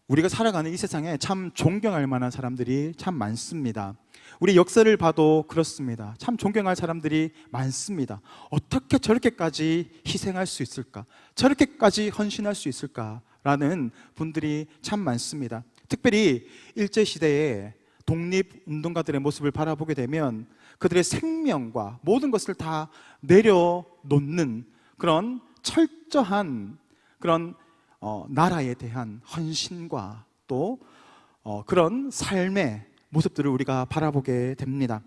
우리가 살아가는 이 세상에 참 존경할 만한 사람들이 참 많습니다. 우리 역사를 봐도 그렇습니다. 참 존경할 사람들이 많습니다. 어떻게 저렇게까지 희생할 수 있을까? 저렇게까지 헌신할 수 있을까라는 분들이 참 많습니다. 특별히 일제시대에 독립운동가들의 모습을 바라보게 되면 그들의 생명과 모든 것을 다 내려놓는 그런 철저한 그런 나라에 대한 헌신과 또 그런 삶의 모습들을 우리가 바라보게 됩니다.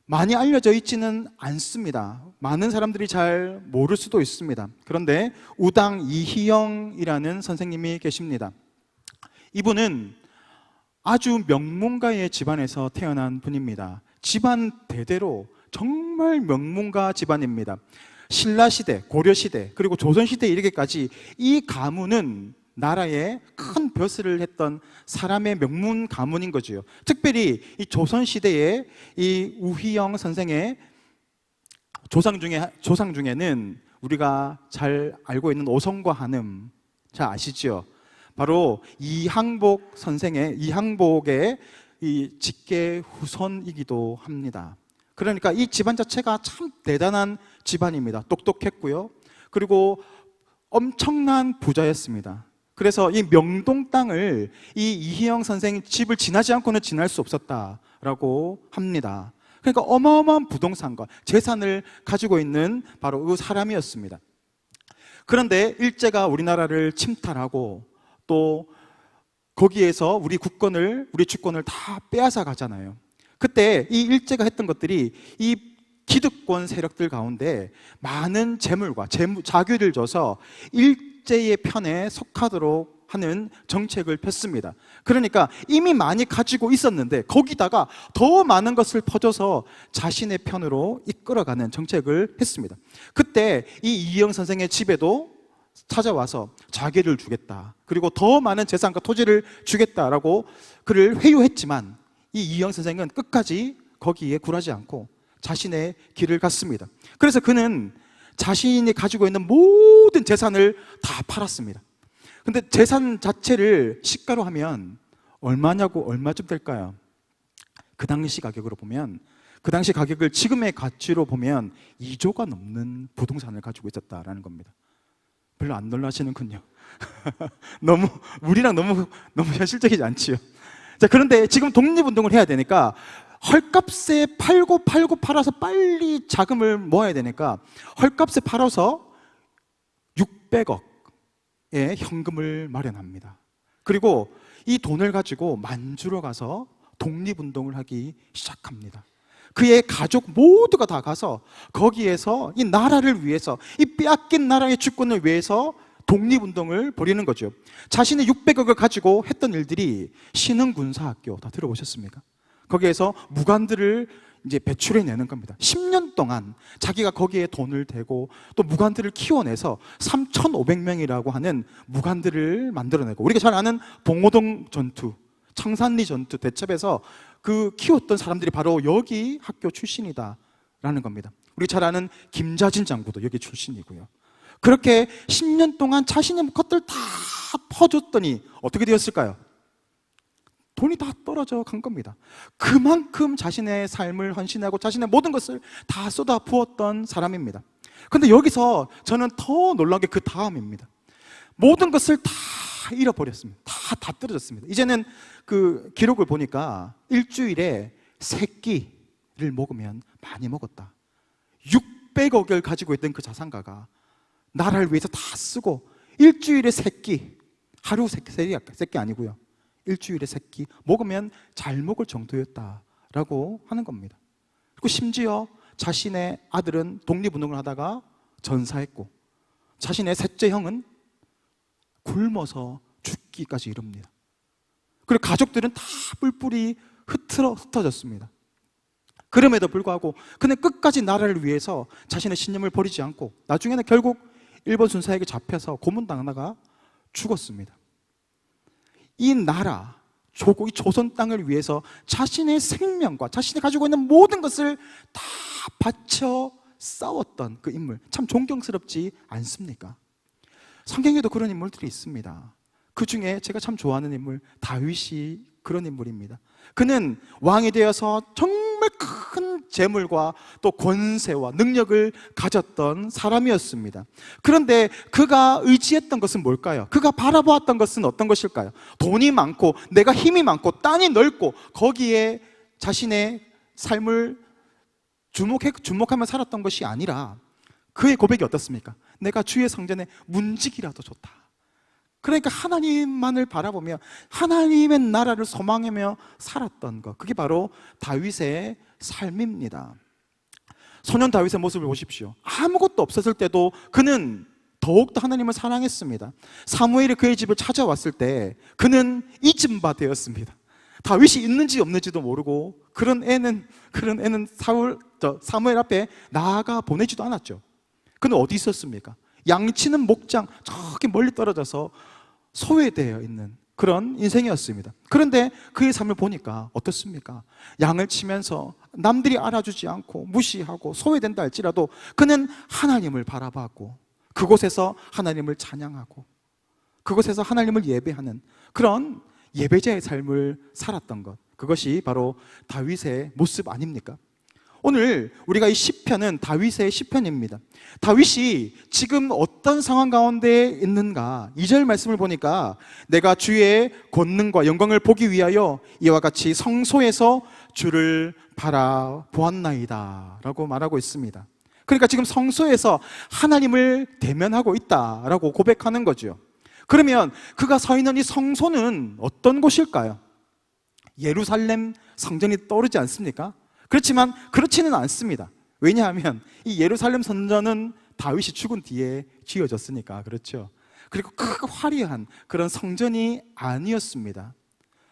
많이 알려져 있지는 않습니다. 많은 사람들이 잘 모를 수도 있습니다. 그런데 우당 이희영이라는 선생님이 계십니다. 이분은 아주 명문가의 집안에서 태어난 분입니다. 집안 대대로 정말 명문가 집안입니다. 신라시대, 고려시대, 그리고 조선시대 이르기까지 이 가문은 나라에 큰 벼슬을 했던 사람의 명문 가문인 거죠. 특별히 이 조선시대의 이 우희영 선생의 조상 중에는 우리가 잘 알고 있는 오성과 한음, 잘 아시죠? 바로 이항복의 이 직계 후손이기도 합니다. 그러니까 이 집안 자체가 참 대단한 집안입니다. 똑똑했고요. 그리고 엄청난 부자였습니다. 그래서 이 명동 땅을 이 이희영 선생 집을 지나지 않고는 지날 수 없었다라고 합니다. 그러니까 어마어마한 부동산과 재산을 가지고 있는 바로 그 사람이었습니다. 그런데 일제가 우리나라를 침탈하고 또 거기에서 우리 주권을 다 빼앗아 가잖아요. 그때 이 일제가 했던 것들이 이 기득권 세력들 가운데 많은 재물과 자규를 줘서 일제의 편에 속하도록 하는 정책을 폈습니다. 그러니까 이미 많이 가지고 있었는데 거기다가 더 많은 것을 퍼줘서 자신의 편으로 이끌어가는 정책을 했습니다. 그때 이 이희영 선생의 집에도 찾아와서 자기를 주겠다, 그리고 더 많은 재산과 토지를 주겠다라고 그를 회유했지만 이 이희영 선생은 끝까지 거기에 굴하지 않고 자신의 길을 갔습니다. 그래서 그는 자신이 가지고 있는 모든 재산을 다 팔았습니다. 근데 재산 자체를 시가로 하면 얼마쯤 될까요? 그 당시 가격으로 보면, 그 당시 가격을 지금의 가치로 보면 2조가 넘는 부동산을 가지고 있었다라는 겁니다. 별로 안 놀라시는군요. 우리랑 너무 현실적이지 않지요? 자, 그런데 지금 독립운동을 해야 되니까 헐값에 팔아서 빨리 자금을 모아야 되니까 헐값에 팔아서 600억의 현금을 마련합니다. 그리고 이 돈을 가지고 만주로 가서 독립운동을 하기 시작합니다. 그의 가족 모두가 다 가서 거기에서 이 나라를 위해서, 이 빼앗긴 나라의 주권을 위해서 독립운동을 벌이는 거죠. 자신의 600억을 가지고 했던 일들이 신흥군사학교, 다 들어보셨습니까? 거기에서 무관들을 이제 배출해내는 겁니다. 10년 동안 자기가 거기에 돈을 대고 또 무관들을 키워내서 3,500명이라고 하는 무관들을 만들어내고, 우리가 잘 아는 봉오동 전투, 청산리 전투 대첩에서 그 키웠던 사람들이 바로 여기 학교 출신이다라는 겁니다. 우리 잘 아는 김자진 장군도 여기 출신이고요. 그렇게 10년 동안 자신의 것들 다 퍼줬더니 어떻게 되었을까요? 돈이 다 떨어져 간 겁니다. 그만큼 자신의 삶을 헌신하고 자신의 모든 것을 다 쏟아 부었던 사람입니다. 그런데 여기서 저는 더 놀라운 게 그 다음입니다. 모든 것을 다 잃어버렸습니다. 다 떨어졌습니다. 이제는 그 기록을 보니까 일주일에 3끼를 먹으면 많이 먹었다. 600억을 가지고 있던 그 자산가가 나라를 위해서 다 쓰고 일주일에 3끼, 하루 3끼 아니고요, 일주일에 3끼 먹으면 잘 먹을 정도였다라고 하는 겁니다. 그리고 심지어 자신의 아들은 독립운동을 하다가 전사했고 자신의 셋째 형은 굶어서 죽기까지 이릅니다. 그리고 가족들은 다 뿔뿔이 흩어졌습니다. 그럼에도 불구하고 그는 끝까지 나라를 위해서 자신의 신념을 버리지 않고 나중에는 결국 일본 순사에게 잡혀서 고문당하다가 죽었습니다. 이 나라, 이 조선 땅을 위해서 자신의 생명과 자신이 가지고 있는 모든 것을 다 바쳐 싸웠던 그 인물, 참 존경스럽지 않습니까? 성경에도 그런 인물들이 있습니다. 그 중에 제가 참 좋아하는 인물, 다윗이 그런 인물입니다. 그는 왕이 되어서 정말 큰 재물과 또 권세와 능력을 가졌던 사람이었습니다. 그런데 그가 의지했던 것은 뭘까요? 그가 바라보았던 것은 어떤 것일까요? 돈이 많고 내가 힘이 많고 땅이 넓고 거기에 자신의 삶을 주목하며 살았던 것이 아니라 그의 고백이 어떻습니까? 내가 주의 성전에 문지기라도 좋다. 그러니까 하나님만을 바라보며 하나님의 나라를 소망하며 살았던 것, 그게 바로 다윗의 삶입니다. 소년 다윗의 모습을 보십시오. 아무것도 없었을 때도 그는 더욱더 하나님을 사랑했습니다. 사무엘이 그의 집을 찾아왔을 때 그는 잊은 바 되었습니다. 다윗이 있는지 없는지도 모르고 그런 애는 사무엘 앞에 나아가 보내지도 않았죠. 그는 어디 있었습니까? 양치는 목장 저기 멀리 떨어져서 소외되어 있는 그런 인생이었습니다. 그런데 그의 삶을 보니까 어떻습니까? 양을 치면서 남들이 알아주지 않고 무시하고 소외된다 할지라도 그는 하나님을 바라봤고 그곳에서 하나님을 찬양하고 그곳에서 하나님을 예배하는 그런 예배자의 삶을 살았던 것, 그것이 바로 다윗의 모습 아닙니까? 오늘 우리가 이 시편은 다윗의 시편입니다. 다윗이 지금 어떤 상황 가운데 있는가? 2절 말씀을 보니까 내가 주의 권능과 영광을 보기 위하여 이와 같이 성소에서 주를 바라보았나이다 라고 말하고 있습니다. 그러니까 지금 성소에서 하나님을 대면하고 있다라고 고백하는 거죠. 그러면 그가 서 있는 이 성소는 어떤 곳일까요? 예루살렘 성전이 떠오르지 않습니까? 그렇지만 그렇지는 않습니다. 왜냐하면 이 예루살렘 성전은 다윗이 죽은 뒤에 지어졌으니까 그렇죠. 그리고 크고 화려한 그런 성전이 아니었습니다.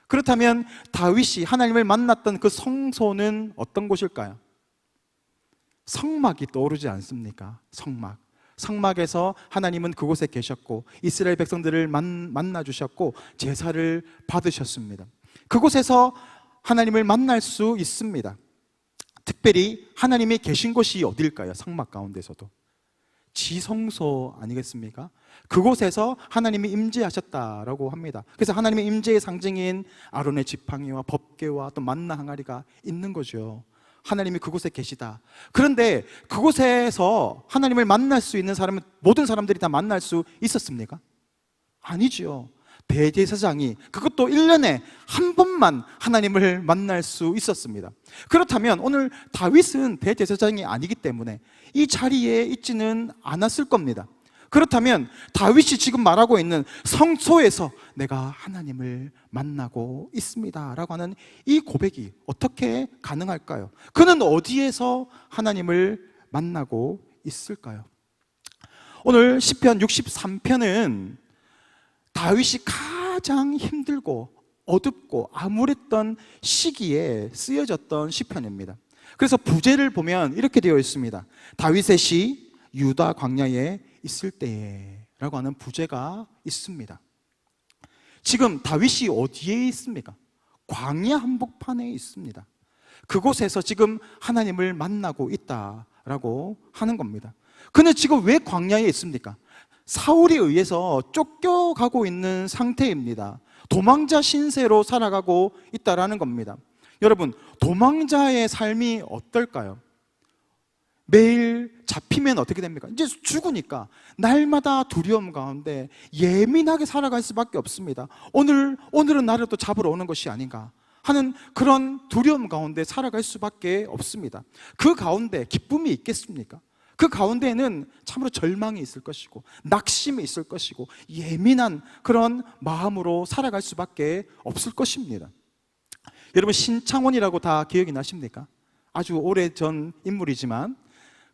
그렇다면 다윗이 하나님을 만났던 그 성소는 어떤 곳일까요? 성막이 떠오르지 않습니까? 성막에서 하나님은 그곳에 계셨고 이스라엘 백성들을 만나 주셨고 제사를 받으셨습니다. 그곳에서 하나님을 만날 수 있습니다. 특별히 하나님이 계신 곳이 어딜까요? 성막 가운데서도 지성소 아니겠습니까? 그곳에서 하나님이 임재하셨다라고 합니다. 그래서 하나님의 임재의 상징인 아론의 지팡이와 법궤와 또 만나 항아리가 있는 거죠. 하나님이 그곳에 계시다. 그런데 그곳에서 하나님을 만날 수 있는 사람은 모든 사람들이 다 만날 수 있었습니까? 아니죠. 대제사장이 그것도 1년에 한 번만 하나님을 만날 수 있었습니다. 그렇다면 오늘 다윗은 대제사장이 아니기 때문에 이 자리에 있지는 않았을 겁니다. 그렇다면 다윗이 지금 말하고 있는 성소에서 내가 하나님을 만나고 있습니다 라고 하는 이 고백이 어떻게 가능할까요? 그는 어디에서 하나님을 만나고 있을까요? 오늘 시편 63편은 다윗이 가장 힘들고 어둡고 암울했던 시기에 쓰여졌던 시편입니다. 그래서 부제를 보면 이렇게 되어 있습니다. 다윗의 시 유다 광야에 있을 때에 라고 하는 부제가 있습니다. 지금 다윗이 어디에 있습니까? 광야 한복판에 있습니다. 그곳에서 지금 하나님을 만나고 있다라고 하는 겁니다. 그는 지금 왜 광야에 있습니까? 사울에 의해서 쫓겨가고 있는 상태입니다. 도망자 신세로 살아가고 있다라는 겁니다. 여러분, 도망자의 삶이 어떨까요? 매일 잡히면 어떻게 됩니까? 이제 죽으니까 날마다 두려움 가운데 예민하게 살아갈 수밖에 없습니다. 오늘은 나를 또 잡으러 오는 것이 아닌가 하는 그런 두려움 가운데 살아갈 수밖에 없습니다. 그 가운데 기쁨이 있겠습니까? 그 가운데에는 참으로 절망이 있을 것이고 낙심이 있을 것이고 예민한 그런 마음으로 살아갈 수밖에 없을 것입니다. 여러분, 신창원이라고 다 기억이 나십니까? 아주 오래전 인물이지만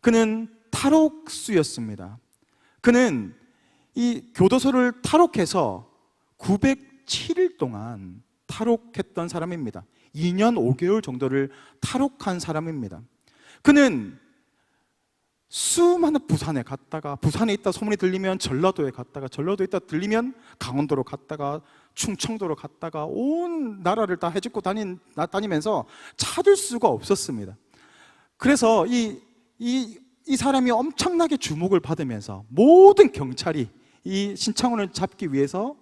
그는 탈옥수였습니다. 그는 이 교도소를 탈옥해서 907일 동안 탈옥했던 사람입니다. 2년 5개월 정도를 탈옥한 사람입니다. 그는 수많은 부산에 갔다가 부산에 있다 소문이 들리면 전라도에 갔다가 전라도에 있다 들리면 강원도로 갔다가 충청도로 갔다가 온 나라를 다 헤집고 다니면서 찾을 수가 없었습니다. 그래서 이 사람이 엄청나게 주목을 받으면서 모든 경찰이 이 신창원을 잡기 위해서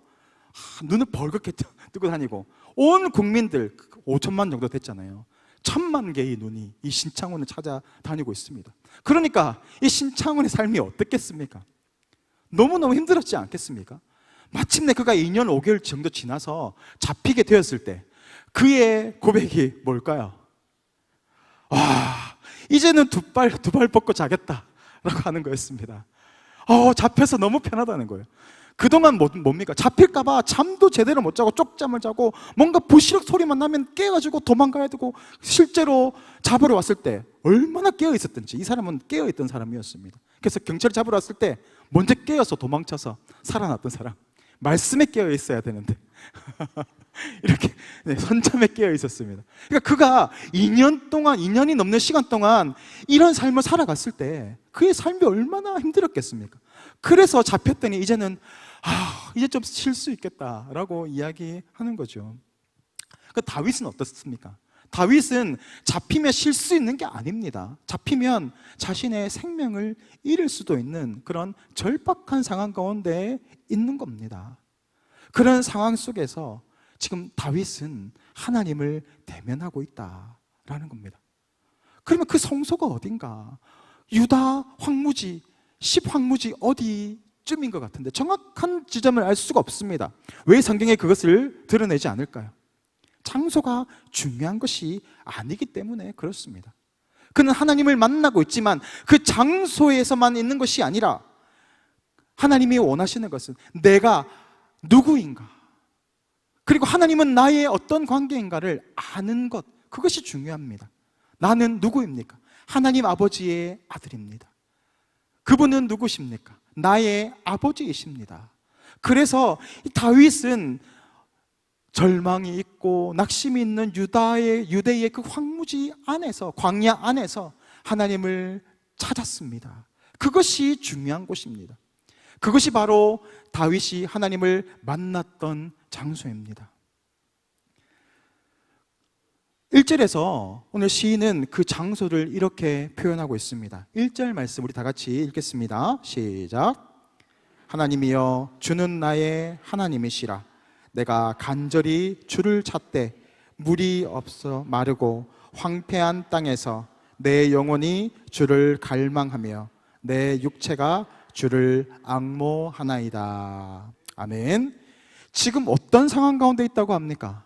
눈을 벌겋게 뜨고 다니고 온 국민들 5천만 정도 됐잖아요. 1,000만 개의 눈이 이 신창훈을 찾아다니고 있습니다. 그러니까 이 신창훈의 삶이 어떻겠습니까? 너무너무 힘들었지 않겠습니까? 마침내 그가 2년 5개월 정도 지나서 잡히게 되었을 때 그의 고백이 뭘까요? 이제는 두 발 뻗고 자겠다 라고 하는 거였습니다. 잡혀서 너무 편하다는 거예요. 그동안 뭡니까? 잡힐까봐 잠도 제대로 못 자고 쪽잠을 자고 뭔가 부시럭 소리만 나면 깨가지고 도망가야 되고, 실제로 잡으러 왔을 때 얼마나 깨어 있었던지, 이 사람은 깨어 있던 사람이었습니다. 그래서 경찰이 잡으러 왔을 때 먼저 깨어서 도망쳐서 살아났던 사람, 말씀에 깨어 있어야 되는데 이렇게 선잠에 깨어 있었습니다. 그러니까 그가 2년이 넘는 시간 동안 이런 삶을 살아갔을 때 그의 삶이 얼마나 힘들었겠습니까? 그래서 잡혔더니 이제는 이제 좀 쉴 수 있겠다라고 이야기하는 거죠. 그 다윗은 어떻습니까? 다윗은 잡히면 쉴 수 있는 게 아닙니다. 잡히면 자신의 생명을 잃을 수도 있는 그런 절박한 상황 가운데 있는 겁니다. 그런 상황 속에서 지금 다윗은 하나님을 대면하고 있다라는 겁니다. 그러면 그 성소가 어딘가? 유다 황무지, 10황무지 어디쯤인 것 같은데 정확한 지점을 알 수가 없습니다. 왜 성경에 그것을 드러내지 않을까요? 장소가 중요한 것이 아니기 때문에 그렇습니다. 그는 하나님을 만나고 있지만 그 장소에서만 있는 것이 아니라 하나님이 원하시는 것은 내가 누구인가, 그리고 하나님은 나의 어떤 관계인가를 아는 것, 그것이 중요합니다. 나는 누구입니까? 하나님 아버지의 아들입니다. 그분은 누구십니까? 나의 아버지이십니다. 그래서 다윗은 절망이 있고 낙심이 있는 유대의 그 황무지 안에서, 광야 안에서 하나님을 찾았습니다. 그것이 중요한 곳입니다. 그것이 바로 다윗이 하나님을 만났던 장소입니다. 1절에서 오늘 시인은 그 장소를 이렇게 표현하고 있습니다. 1절 말씀 우리 다 같이 읽겠습니다. 시작. 하나님이여 주는 나의 하나님이시라. 내가 간절히 주를 찾되 물이 없어 마르고 황폐한 땅에서 내 영혼이 주를 갈망하며 내 육체가 주를 앙모하나이다. 아멘. 지금 어떤 상황 가운데 있다고 합니까?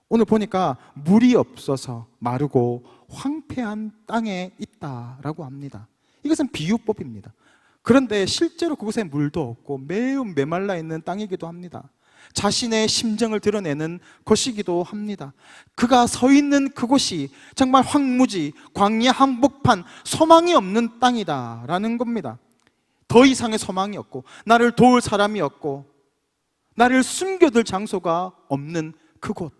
오늘 보니까 물이 없어서 마르고 황폐한 땅에 있다라고 합니다. 이것은 비유법입니다. 그런데 실제로 그곳에 물도 없고 매우 메말라 있는 땅이기도 합니다. 자신의 심정을 드러내는 것이기도 합니다. 그가 서 있는 그곳이 정말 황무지, 광야 한복판, 소망이 없는 땅이다라는 겁니다. 더 이상의 소망이 없고 나를 도울 사람이 없고 나를 숨겨둘 장소가 없는 그곳,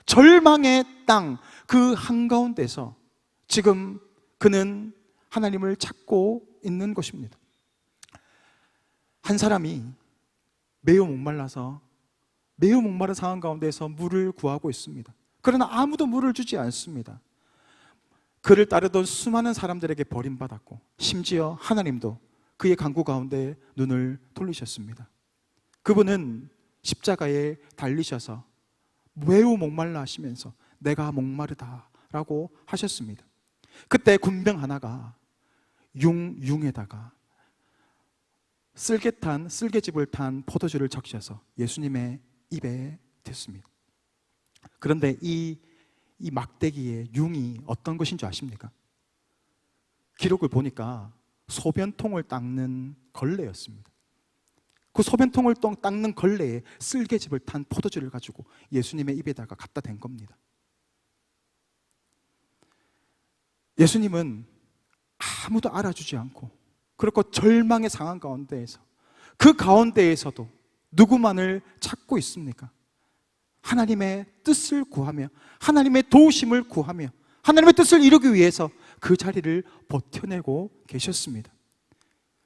절망의 땅, 그 한가운데서 지금 그는 하나님을 찾고 있는 것입니다. 한 사람이 매우 목마른 상황 가운데서 물을 구하고 있습니다. 그러나 아무도 물을 주지 않습니다. 그를 따르던 수많은 사람들에게 버림받았고 심지어 하나님도 그의 간구 가운데 눈을 돌리셨습니다. 그분은 십자가에 달리셔서 매우 목말라 하시면서 내가 목마르다라고 하셨습니다. 그때 군병 하나가 융에다가 쓸개즙을 탄 포도주를 적셔서 예수님의 입에 댔습니다. 그런데 이 막대기의 융이 어떤 것인 줄 아십니까? 기록을 보니까 소변통을 닦는 걸레였습니다. 그 소변통을 닦는 걸레에 쓸개즙을 탄 포도주를 가지고 예수님의 입에다가 갖다 댄 겁니다. 예수님은 아무도 알아주지 않고 그렇고 절망의 상황 가운데에서 그 가운데에서도 누구만을 찾고 있습니까? 하나님의 뜻을 구하며 하나님의 도우심을 구하며 하나님의 뜻을 이루기 위해서 그 자리를 버텨내고 계셨습니다.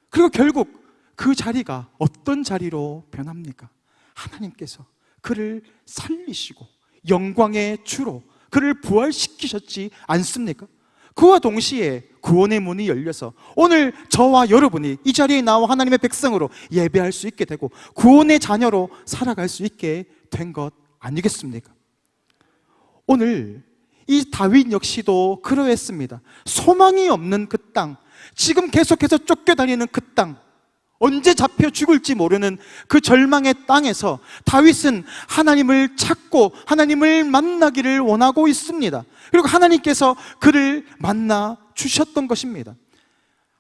그리고 결국 그 자리가 어떤 자리로 변합니까? 하나님께서 그를 살리시고 영광의 주로 그를 부활시키셨지 않습니까? 그와 동시에 구원의 문이 열려서 오늘 저와 여러분이 이 자리에 나와 하나님의 백성으로 예배할 수 있게 되고 구원의 자녀로 살아갈 수 있게 된 것 아니겠습니까? 오늘 이 다윗 역시도 그러했습니다. 소망이 없는 그 땅, 지금 계속해서 쫓겨다니는 그 땅, 언제 잡혀 죽을지 모르는 그 절망의 땅에서 다윗은 하나님을 찾고 하나님을 만나기를 원하고 있습니다. 그리고 하나님께서 그를 만나 주셨던 것입니다.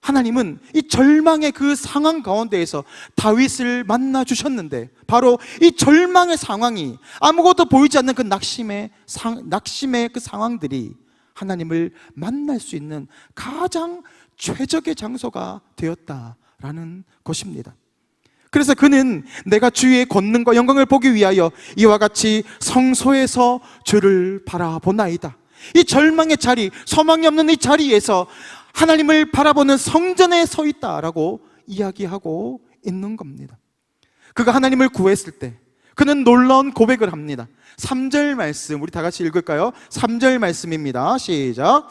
하나님은 이 절망의 그 상황 가운데에서 다윗을 만나 주셨는데, 바로 이 절망의 상황이, 아무것도 보이지 않는 그 낙심의 그 상황들이 하나님을 만날 수 있는 가장 최적의 장소가 되었다라는 것입니다. 그래서 그는 내가 주의 권능과 영광을 보기 위하여 이와 같이 성소에서 주를 바라보나이다. 이 절망의 자리, 소망이 없는 이 자리에서 하나님을 바라보는 성전에 서 있다라고 이야기하고 있는 겁니다. 그가 하나님을 구했을 때 그는 놀라운 고백을 합니다. 3절 말씀 우리 다 같이 읽을까요? 3절 말씀입니다. 시작.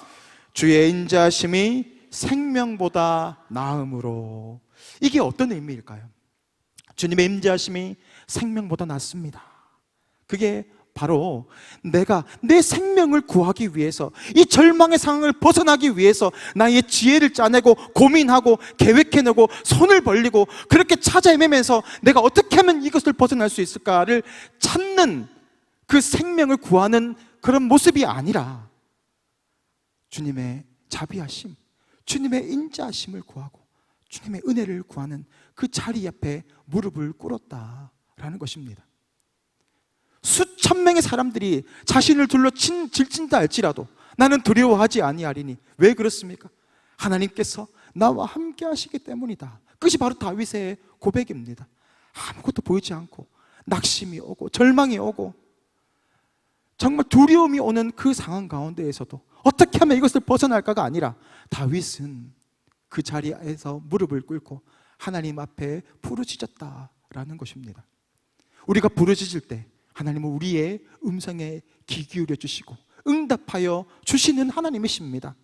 주의 인자하심이 생명보다 나음으로. 이게 어떤 의미일까요? 주님의 인자하심이 생명보다 낫습니다. 그게 바로 내가 내 생명을 구하기 위해서, 이 절망의 상황을 벗어나기 위해서 나의 지혜를 짜내고 고민하고 계획해내고 손을 벌리고 그렇게 찾아 헤매면서 내가 어떻게 하면 이것을 벗어날 수 있을까를 찾는 그 생명을 구하는 그런 모습이 아니라 주님의 자비하심, 주님의 인자하심을 구하고 주님의 은혜를 구하는 그 자리 앞에 무릎을 꿇었다라는 것입니다. 수천 명의 사람들이 자신을 둘러 질진다 할지라도 나는 두려워하지 아니하리니. 왜 그렇습니까? 하나님께서 나와 함께 하시기 때문이다. 그것이 바로 다윗의 고백입니다. 아무것도 보이지 않고 낙심이 오고 절망이 오고 정말 두려움이 오는 그 상황 가운데에서도 어떻게 하면 이것을 벗어날까가 아니라 다윗은 그 자리에서 무릎을 꿇고 하나님 앞에 부르짖었다라는 것입니다. 우리가 부르짖을 때 하나님은 우리의 음성에 귀 기울여 주시고 응답하여 주시는 하나님이십니다.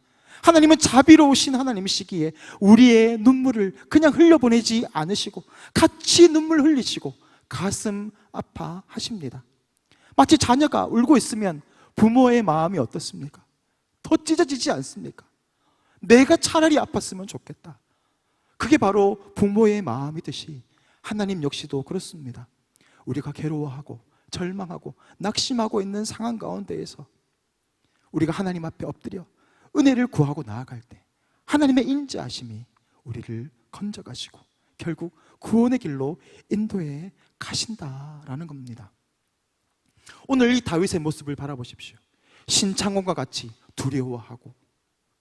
하나님은 자비로우신 하나님이시기에 우리의 눈물을 그냥 흘려보내지 않으시고 같이 눈물 흘리시고 가슴 아파하십니다. 마치 자녀가 울고 있으면 부모의 마음이 어떻습니까? 더 찢어지지 않습니까? 내가 차라리 아팠으면 좋겠다. 그게 바로 부모의 마음이듯이 하나님 역시도 그렇습니다. 우리가 괴로워하고 절망하고 낙심하고 있는 상황 가운데에서 우리가 하나님 앞에 엎드려 은혜를 구하고 나아갈 때 하나님의 인자하심이 우리를 건져가시고 결국 구원의 길로 인도해 가신다라는 겁니다. 오늘 이 다윗의 모습을 바라보십시오. 신창원과 같이 두려워하고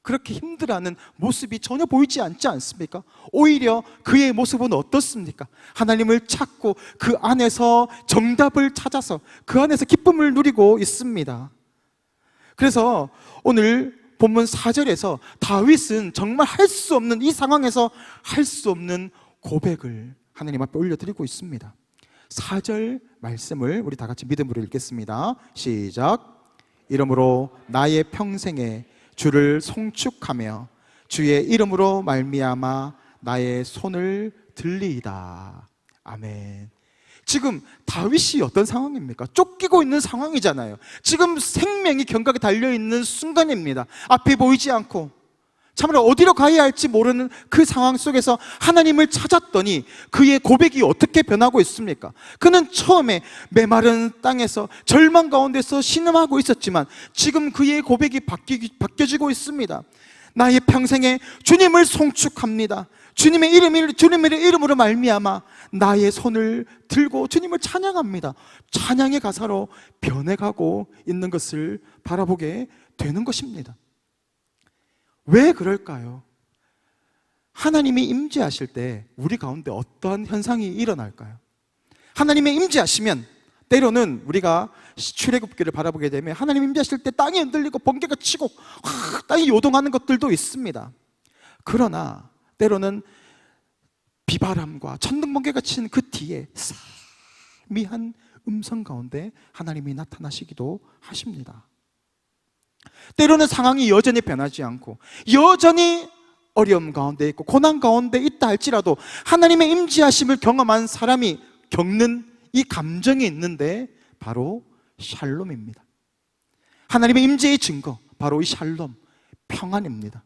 그렇게 힘들어하는 모습이 전혀 보이지 않지 않습니까? 오히려 그의 모습은 어떻습니까? 하나님을 찾고 그 안에서 정답을 찾아서 그 안에서 기쁨을 누리고 있습니다. 그래서 오늘 본문 4절에서 다윗은 정말 할 수 없는, 이 상황에서 할 수 없는 고백을 하나님 앞에 올려드리고 있습니다. 4절 말씀을 우리 다 같이 믿음으로 읽겠습니다. 시작. 이러므로 나의 평생에 주를 송축하며 주의 이름으로 말미암아 나의 손을 들리이다. 아멘. 지금 다윗이 어떤 상황입니까? 쫓기고 있는 상황이잖아요. 지금 생명이 경각에 달려있는 순간입니다. 앞이 보이지 않고 참으로 어디로 가야 할지 모르는 그 상황 속에서 하나님을 찾았더니 그의 고백이 어떻게 변하고 있습니까? 그는 처음에 메마른 땅에서 절망 가운데서 신음하고 있었지만 지금 그의 고백이 바뀌어지고 있습니다. 나의 평생에 주님을 송축합니다. 주님의 이름으로 말미암아 나의 손을 들고 주님을 찬양합니다. 찬양의 가사로 변해가고 있는 것을 바라보게 되는 것입니다. 왜 그럴까요? 하나님이 임재하실 때 우리 가운데 어떠한 현상이 일어날까요? 하나님의 임재하시면 때로는 우리가 출애굽기를 바라보게 되면 하나님 임재하실 때 땅이 흔들리고 번개가 치고 땅이 요동하는 것들도 있습니다. 그러나 때로는 비바람과 천둥번개가 치는 그 뒤에 미한 음성 가운데 하나님이 나타나시기도 하십니다. 때로는 상황이 여전히 변하지 않고 여전히 어려움 가운데 있고 고난 가운데 있다 할지라도 하나님의 임재하심을 경험한 사람이 겪는 이 감정이 있는데 바로 샬롬입니다. 하나님의 임재의 증거, 바로 이 샬롬, 평안입니다.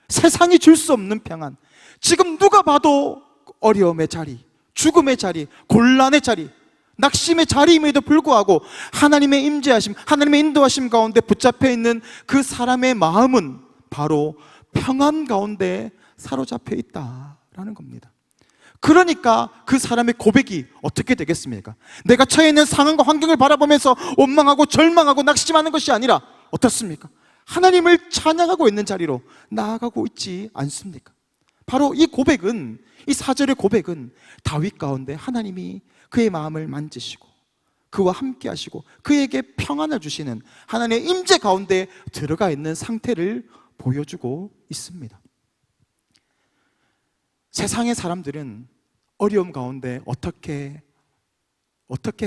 세상이 줄 수 없는 평안. 지금 누가 봐도 어려움의 자리, 죽음의 자리, 곤란의 자리, 낙심의 자리임에도 불구하고 하나님의 임재하심, 하나님의 인도하심 가운데 붙잡혀 있는 그 사람의 마음은 바로 평안 가운데 사로잡혀 있다라는 겁니다. 그러니까 그 사람의 고백이 어떻게 되겠습니까? 내가 처해 있는 상황과 환경을 바라보면서 원망하고 절망하고 낙심하는 것이 아니라 어떻습니까? 하나님을 찬양하고 있는 자리로 나아가고 있지 않습니까? 바로 이 고백은, 이 4절의 고백은 다윗 가운데 하나님이 그의 마음을 만지시고 그와 함께 하시고 그에게 평안을 주시는 하나님의 임재 가운데 들어가 있는 상태를 보여주고 있습니다. 세상의 사람들은 어려움 가운데 어떻게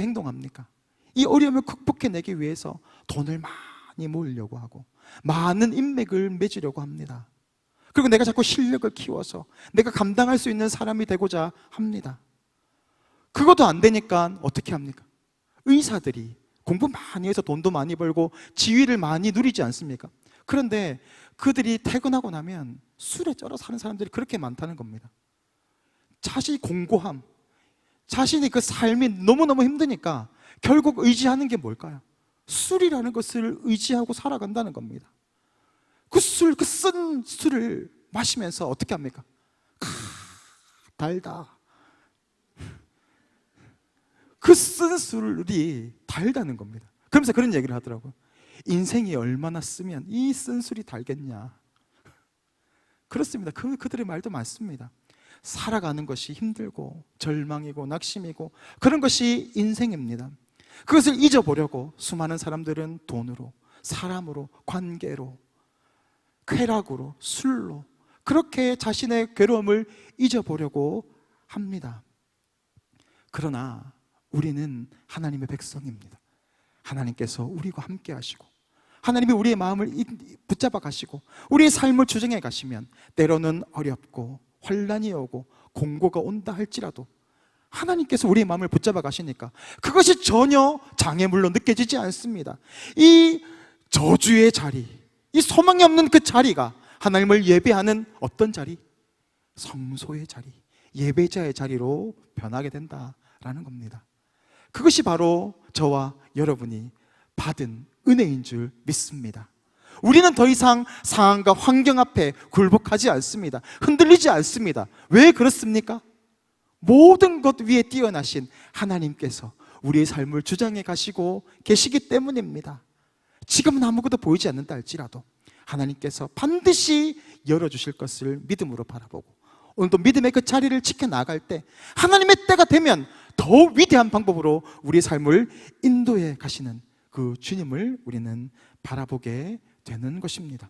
행동합니까? 이 어려움을 극복해내기 위해서 돈을 많이 모으려고 하고 많은 인맥을 맺으려고 합니다. 그리고 내가 자꾸 실력을 키워서 내가 감당할 수 있는 사람이 되고자 합니다. 그것도 안 되니까 어떻게 합니까? 의사들이 공부 많이 해서 돈도 많이 벌고 지위를 많이 누리지 않습니까? 그런데 그들이 퇴근하고 나면 술에 쩔어 사는 사람들이 그렇게 많다는 겁니다. 자신이 공고함, 자신이 그 삶이 너무너무 힘드니까 결국 의지하는 게 뭘까요? 술이라는 것을 의지하고 살아간다는 겁니다. 그 쓴 술을 마시면서 어떻게 합니까? 달다. 그 쓴 술이 달다는 겁니다. 그러면서 그런 얘기를 하더라고요. 인생이 얼마나 쓰면 이 쓴 술이 달겠냐. 그렇습니다. 그들의 말도 맞습니다. 살아가는 것이 힘들고 절망이고 낙심이고 그런 것이 인생입니다. 그것을 잊어보려고 수많은 사람들은 돈으로, 사람으로, 관계로, 쾌락으로, 술로 그렇게 자신의 괴로움을 잊어보려고 합니다. 그러나 우리는 하나님의 백성입니다. 하나님께서 우리와 함께 하시고 하나님이 우리의 마음을 붙잡아 가시고 우리의 삶을 주정해 가시면 때로는 어렵고 환난이 오고 공고가 온다 할지라도 하나님께서 우리의 마음을 붙잡아 가시니까 그것이 전혀 장애물로 느껴지지 않습니다. 이 저주의 자리, 이 소망이 없는 그 자리가 하나님을 예배하는 어떤 자리? 성소의 자리, 예배자의 자리로 변하게 된다라는 겁니다. 그것이 바로 저와 여러분이 받은 은혜인 줄 믿습니다. 우리는 더 이상 상황과 환경 앞에 굴복하지 않습니다. 흔들리지 않습니다. 왜 그렇습니까? 모든 것 위에 뛰어나신 하나님께서 우리의 삶을 주장해 가시고 계시기 때문입니다. 지금은 아무것도 보이지 않는다 할지라도 하나님께서 반드시 열어주실 것을 믿음으로 바라보고 오늘도 믿음의 그 자리를 지켜나갈 때 하나님의 때가 되면 더 위대한 방법으로 우리의 삶을 인도해 가시는 그 주님을 우리는 바라보게 되는 것입니다.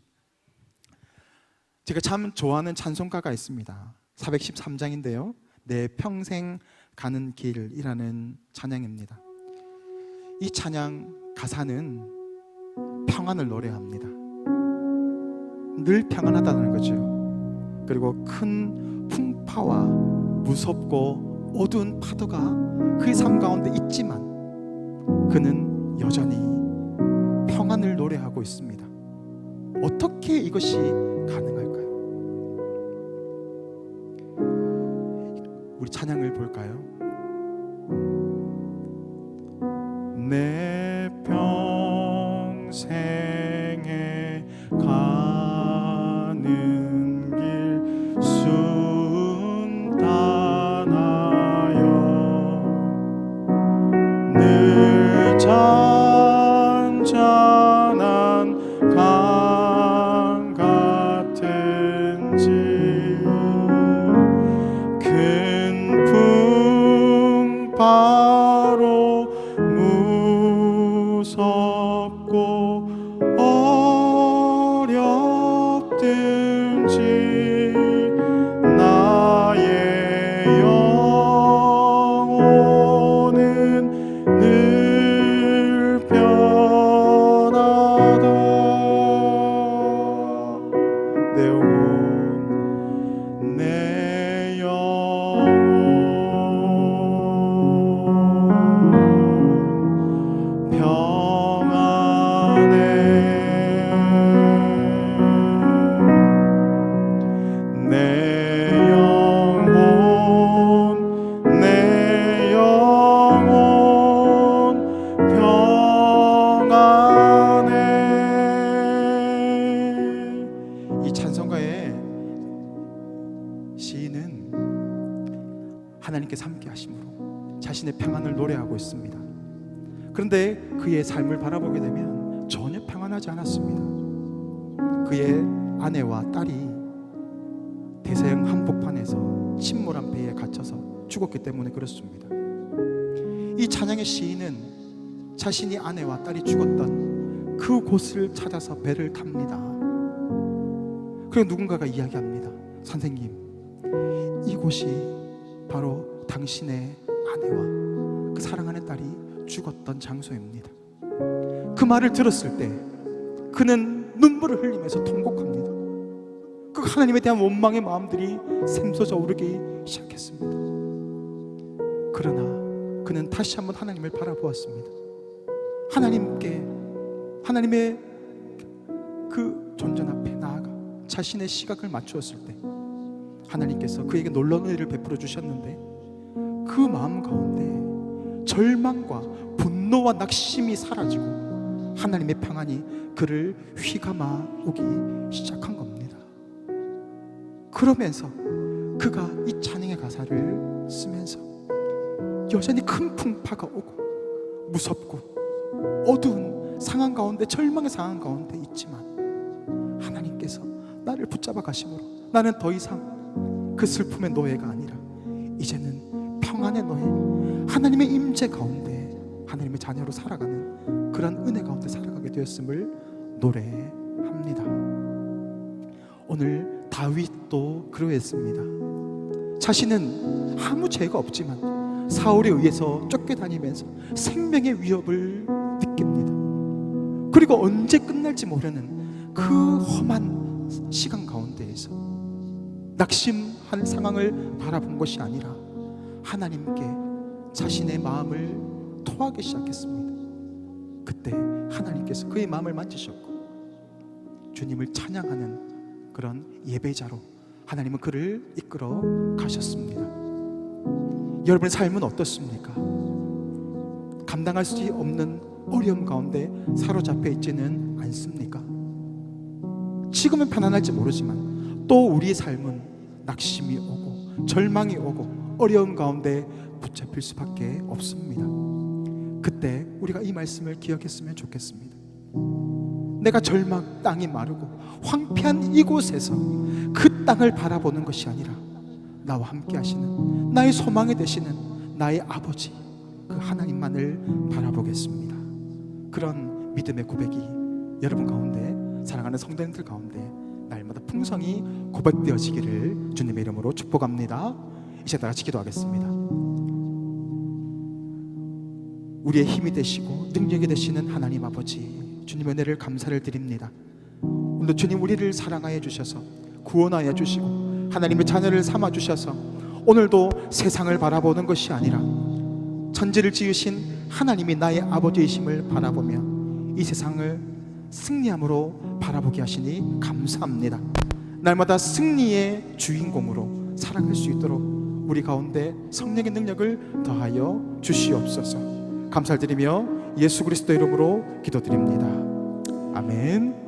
제가 참 좋아하는 찬송가가 있습니다. 413장인데요 내 평생 가는 길이라는 찬양입니다. 이 찬양 가사는 평안을 노래합니다. 늘 평안하다는 거죠. 그리고 큰 풍파와 무섭고 어두운 파도가 그의 삶 가운데 있지만 그는 여전히 평안을 노래하고 있습니다. 어떻게 이것이 가능할까요? 우리 찬양을 볼까요? 내 평생에 가는 길 순탄하여 늘 잔잔한 강 같은지 큰 풍파로 무섭고 하나님께서 함께 하심으로 자신의 평안을 노래하고 있습니다. 그런데 그의 삶을 바라보게 되면 전혀 평안하지 않았습니다. 그의 아내와 딸이 대서양 한복판에서 침몰한 배에 갇혀서 죽었기 때문에 그렇습니다. 이 찬양의 시인은 자신이 아내와 딸이 죽었던 그 곳을 찾아서 배를 탑니다. 그리고 누군가가 이야기합니다. 선생님, 이곳이 바로 당신의 아내와 그 사랑하는 딸이 죽었던 장소입니다. 그 말을 들었을 때 그는 눈물을 흘리면서 통곡합니다. 그 하나님에 대한 원망의 마음들이 샘솟아 오르기 시작했습니다. 그러나 그는 다시 한번 하나님을 바라보았습니다. 하나님의 그 존전 앞에 나아가 자신의 시각을 맞추었을 때 하나님께서 그에게 놀라운 은혜를 베풀어 주셨는데, 그 마음 가운데 절망과 분노와 낙심이 사라지고 하나님의 평안이 그를 휘감아 오기 시작한 겁니다. 그러면서 그가 이 찬양의 가사를 쓰면서 여전히 큰 풍파가 오고 무섭고 어두운 상황 가운데, 절망의 상황 가운데 있지만 하나님께서 나를 붙잡아 가심으로 나는 더 이상 그 슬픔의 노예가 아니라 이제는 평안의 노예, 하나님의 임재 가운데 하나님의 자녀로 살아가는 그런 은혜 가운데 살아가게 되었음을 노래합니다. 오늘 다윗도 그러했습니다. 자신은 아무 죄가 없지만 사울에 의해서 쫓겨다니면서 생명의 위협을 느낍니다. 그리고 언제 끝날지 모르는 그 험한 시간 가운데에서 낙심한 상황을 바라본 것이 아니라 하나님께 자신의 마음을 토하기 시작했습니다. 그때 하나님께서 그의 마음을 만지셨고 주님을 찬양하는 그런 예배자로 하나님은 그를 이끌어 가셨습니다. 여러분의 삶은 어떻습니까? 감당할 수 없는 어려움 가운데 사로잡혀 있지는 않습니까? 지금은 편안할지 모르지만 또 우리의 삶은 낙심이 오고 절망이 오고 어려움 가운데 붙잡힐 수밖에 없습니다. 그때 우리가 이 말씀을 기억했으면 좋겠습니다. 내가 절망, 땅이 마르고 황폐한 이곳에서 그 땅을 바라보는 것이 아니라 나와 함께 하시는, 나의 소망이 되시는 나의 아버지, 그 하나님만을 바라보겠습니다. 그런 믿음의 고백이 여러분 가운데, 사랑하는 성도님들 가운데 날마다 풍성히 고백되어지기를 주님의 이름으로 축복합니다. 이제 다 같이 기도하겠습니다. 우리의 힘이 되시고 능력이 되시는 하나님 아버지, 주님의 은혜를 감사를 드립니다. 오늘도 주님 우리를 사랑하여 주셔서 구원하여 주시고 하나님의 자녀를 삼아 주셔서 오늘도 세상을 바라보는 것이 아니라 천지를 지으신 하나님이 나의 아버지이심을 바라보며 이 세상을 승리함으로 바라보게 하시니 감사합니다. 날마다 승리의 주인공으로 살아갈 수 있도록 우리 가운데 성령의 능력을 더하여 주시옵소서. 감사드리며 예수 그리스도 이름으로 기도드립니다. 아멘.